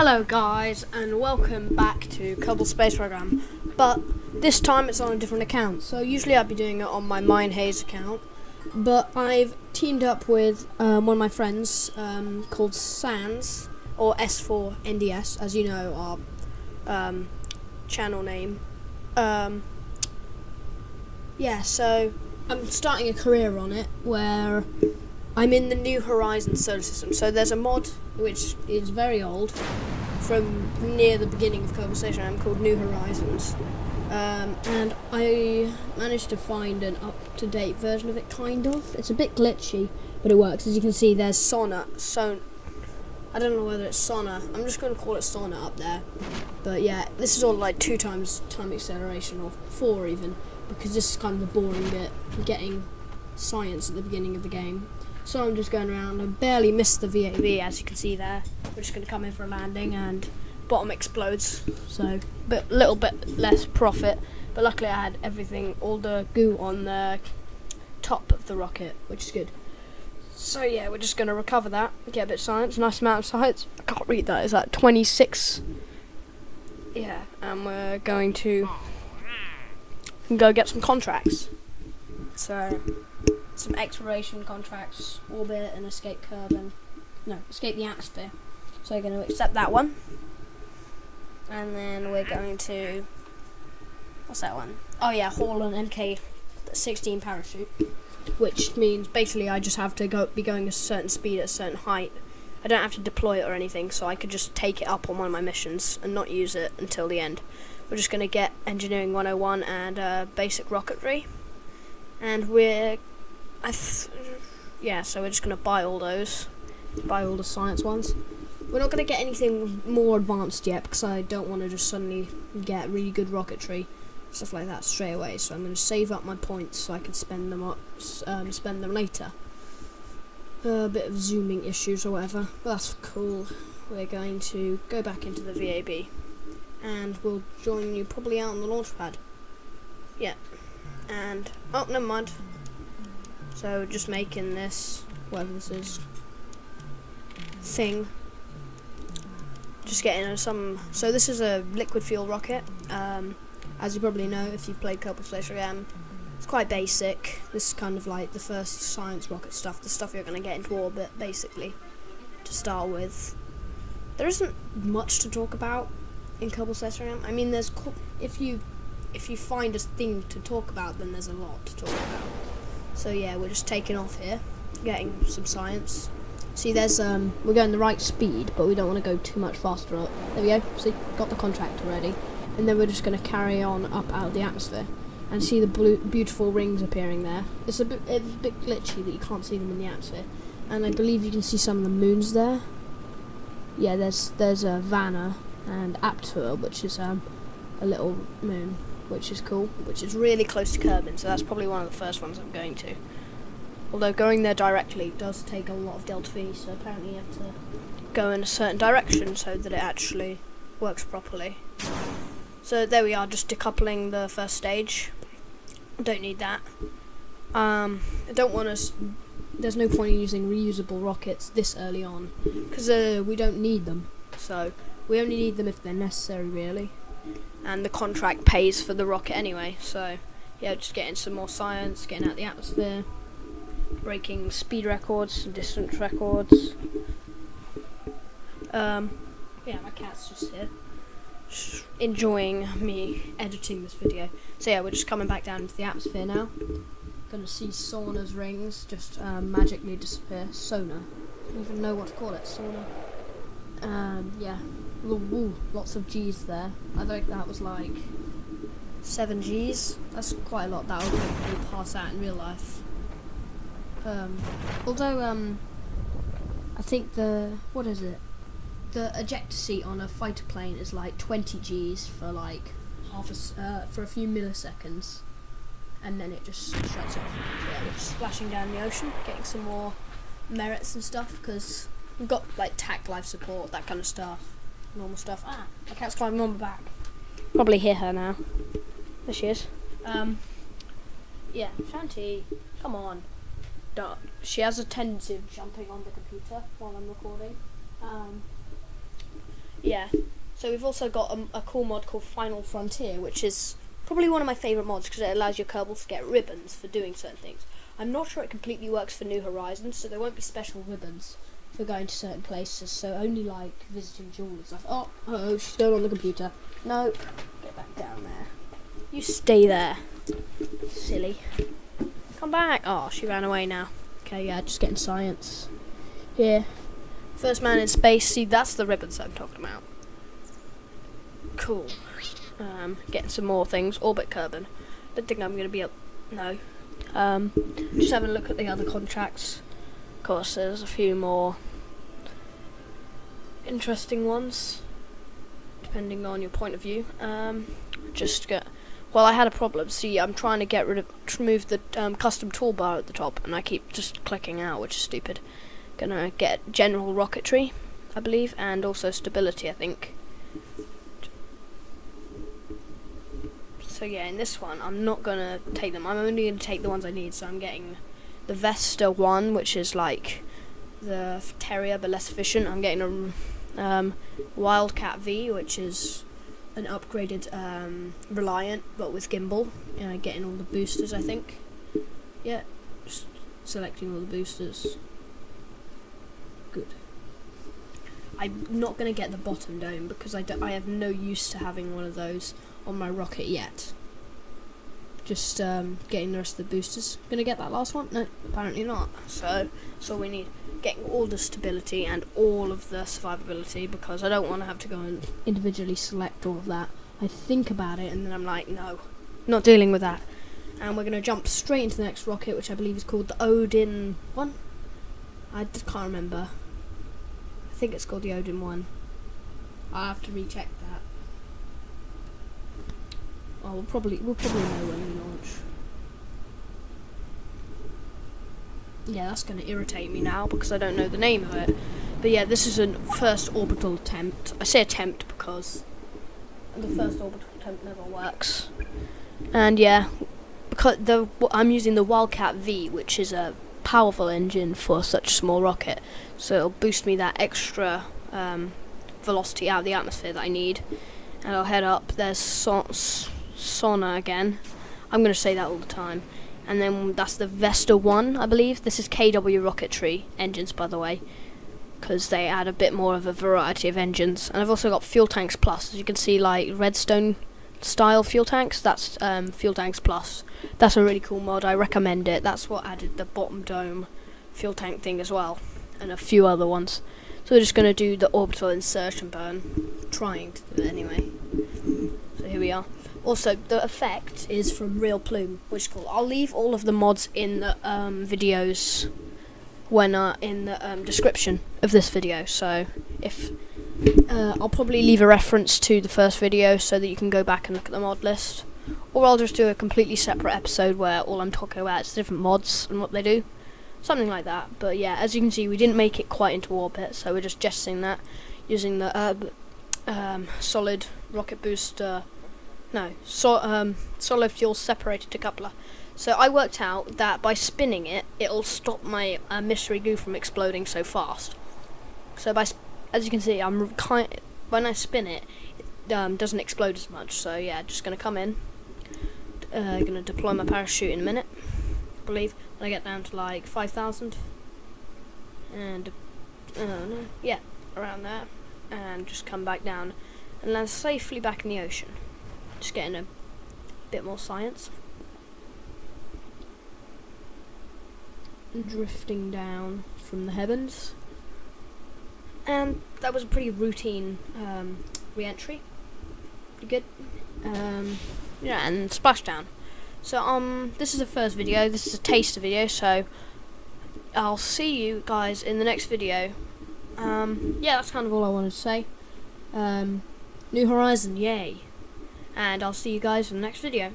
Hello guys, and welcome back to Kerbal Space Program, but this time it's on a different account. So usually I'd be doing it on my minehaze account, but I've teamed up with one of my friends called Sans, or S4NDS, as you know, our channel name. Yeah, so I'm starting a career on it where I'm in the New Horizons solar system. So there's a mod which is very old, from near the beginning of Kerbal Space Program, called New Horizons, and I managed to find an up-to-date version of it, kind of. It's a bit glitchy, but it works. As you can see, there's I don't know whether it's Sona. I'm just going to call it Sona up there. But yeah, this is all like 2 times time acceleration, or 4 even, because this is kind of the boring bit, getting science at the beginning of the game. So I'm just going around. I barely missed the VAB, as you can see there. We're just going to come in for a landing and bottom explodes. So a little bit less profit, but luckily I had everything, all the goo on the top of the rocket, which is good. So yeah, we're just going to recover that, get a bit of science, nice amount of science. I can't read that, is that 26? Yeah, and we're going to go get some contracts. So some exploration contracts, orbit and escape escape the atmosphere. So we're going to accept that one, and then we're going to, what's that one? Oh yeah, haul an MK16 parachute, which means basically I just have to be going a certain speed at a certain height. I don't have to deploy it or anything, so I could just take it up on one of my missions and not use it until the end. We're just going to get Engineering 101 and basic rocketry, and so we're just going to buy all those, buy all the science ones. We're not going to get anything more advanced yet, because I don't want to just suddenly get really good rocketry, stuff like that straight away. So I'm going to save up my points so I can spend them later. A bit of zooming issues or whatever, but that's cool. We're going to go back into the VAB, and we'll join you probably out on the launch pad. Yeah, and oh, never mind. So just making this, whatever this is, thing. Just getting some. So this is a liquid fuel rocket. As you probably know if you've played Kerbal Space Program, it's quite basic. This is kind of like the first science rocket stuff, the stuff you're going to get into orbit, basically, to start with. There isn't much to talk about in Kerbal Space Program. I mean, there's if you find a thing to talk about, then there's a lot to talk about. So yeah, we're just taking off here, getting some science. See, there's we're going the right speed, but we don't want to go too much faster up. There we go. See, got the contract already, and then we're just going to carry on up out of the atmosphere, and see the beautiful rings appearing there. It's a bit glitchy that you can't see them in the atmosphere, and I believe you can see some of the moons there. Yeah, there's a Vanna and Aptor, which is a little moon, which is cool, which is really close to Kerbin, so that's probably one of the first ones I'm going to. Although going there directly does take a lot of delta V, so apparently you have to go in a certain direction so that it actually works properly. So there we are, just decoupling the first stage. Don't need that. I don't want to. There's no point in using reusable rockets this early on, because we don't need them. So we only need them if they're necessary, really. And the contract pays for the rocket anyway. So yeah, just getting some more science, getting out the atmosphere, breaking speed records and distance records. Yeah, my cat's just here, enjoying me editing this video. So yeah, we're just coming back down into the atmosphere now. Gonna see Sona's rings just magically disappear. Sona, I don't even know what to call it. Sona. Yeah. Ooh, lots of G's there. I think that was like 7 G's. That's quite a lot. That would make me pass out in real life. Although I think the ejector seat on a fighter plane is like 20 G's for like for a few milliseconds, and then it just shuts off. Yeah, we're just splashing down the ocean, getting some more merits and stuff, because we've got like TAC life support, that kind of stuff, normal stuff. Ah, my cat's climbing on my back. Probably hear her now. There she is. Yeah, Shanti, come on. She has a tendency of jumping on the computer while I'm recording. yeah. So we've also got a cool mod called Final Frontier, which is probably one of my favourite mods because it allows your kerbals to get ribbons for doing certain things. I'm not sure it completely works for New Horizons, so there won't be special ribbons for going to certain places, so only like visiting jewelers. Oh, she's going on the computer. No, get back down there. You stay there, silly. Come back. Oh, she ran away now. Okay, yeah, just getting science. Here. First man in space. See, that's the ribbons I'm talking about. Cool. Getting some more things. Orbit Kerbal. Don't think I'm going to be able... No. Just having a look at the other contracts. Of course, there's a few more interesting ones, depending on your point of view. Well, I had a problem. See, I'm trying to remove the custom toolbar at the top, and I keep just clicking out, which is stupid. Gonna get general rocketry, I believe, and also stability, I think. So yeah, in this one, I'm not gonna take them. I'm only gonna take the ones I need. So I'm getting the Vesta 1, which is like the Terrier but less efficient. I'm getting a Wildcat V, which is an upgraded Reliant but with gimbal. Getting all the boosters, I think. Yeah, just selecting all the boosters. Good. I'm not going to get the bottom dome because I have no use to having one of those on my rocket yet. Just getting the rest of the boosters. Gonna get that last one? No, apparently not. So that's all we need. Getting all the stability and all of the survivability because I don't want to have to go and individually select all of that. I think about it and then I'm like, no, not dealing with that. And we're gonna jump straight into the next rocket, which I believe is called the Odin 1. I can't remember. I think it's called the Odin 1. I'll have to recheck that. Oh, we'll probably know when we launch. Yeah, that's going to irritate me now because I don't know the name of it. But yeah, this is a first orbital attempt. I say attempt because the first orbital attempt never works. And yeah, because I'm using the Wildcat V, which is a powerful engine for such a small rocket. So it'll boost me that extra velocity out of the atmosphere that I need. And I'll head up. There's Sona again. I'm going to say that all the time. And then that's the Vesta 1, I believe. This is KW rocketry engines, by the way, because they add a bit more of a variety of engines. And I've also got Fuel Tanks Plus. As you can see, like Redstone style fuel tanks. That's Fuel Tanks Plus. That's a really cool mod. I recommend it. That's what added the bottom dome fuel tank thing as well, and a few other ones. So we're just going to do the orbital insertion burn. Trying to do it anyway. So here we are. Also, the effect is from Real Plume, which is cool. I'll leave all of the mods in the videos when in the description of this video. So if I'll probably leave a reference to the first video so that you can go back and look at the mod list, or I'll just do a completely separate episode where all I'm talking about is different mods and what they do, something like that. But yeah, as you can see, we didn't make it quite into orbit, so we're just gesting that using the solid rocket booster. Solid fuel separated decoupler. So I worked out that by spinning it, it'll stop my mystery goo from exploding so fast. So as you can see, when I spin it, it doesn't explode as much. So yeah, just gonna come in. Gonna deploy my parachute in a minute. I believe when I get down to like 5,000, and yeah, around there, and just come back down and land safely back in the ocean. Just getting a bit more science. Drifting down from the heavens. And that was a pretty routine re-entry. Pretty good. Yeah, and splashdown. So this is the first video. This is a taster video. So I'll see you guys in the next video. Yeah, that's kind of all I wanted to say. New Horizon, yay! And I'll see you guys in the next video.